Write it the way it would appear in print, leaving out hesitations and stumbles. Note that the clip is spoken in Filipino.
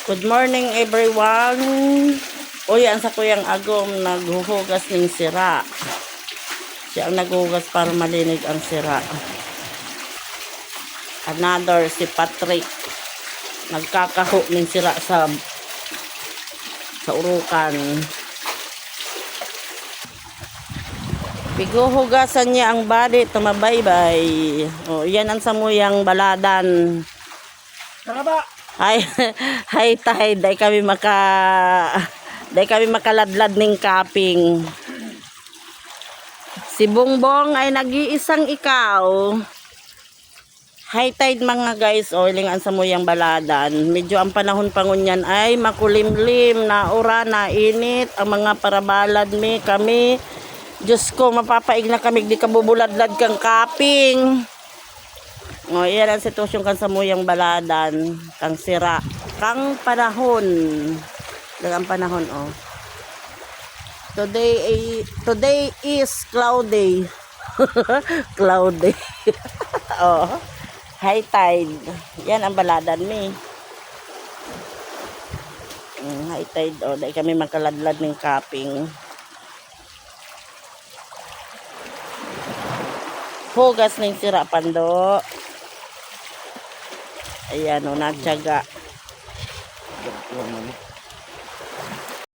Good morning everyone. Uy, ang sa kuyang agom naghuhugas ng sira. Siya ang naghuhugas para malinig ang sira. Another si Patrick. Nagkakaho ng sira sa urukan. Piguhugasan niya ang body, tumabaybay. O, yan ang samuyang baladan. Nakaba. High tide, dahil kami makaladlad ng kaping. Si Bongbong ay nag-iisang ikaw. High tide mga guys, oiling ang samuyang baladan. Medyo ang panahon pangunyan ay makulimlim, naura, nainit. Ang mga parabalad kami. Diyos ko, mapapaig na kami, di kabubuladlad kang kaping. O, yan ang sitwasyon kang samuyang baladan, kang sira, kang panahon. Dagang panahon, oh. Today is cloudy. Cloudy. Oh. High tide. Yan ang baladan mi. High tide, oh. Dahil kami makaladlad ng kaping. Hugas ng sira, pando. Ayan, o, natsaga.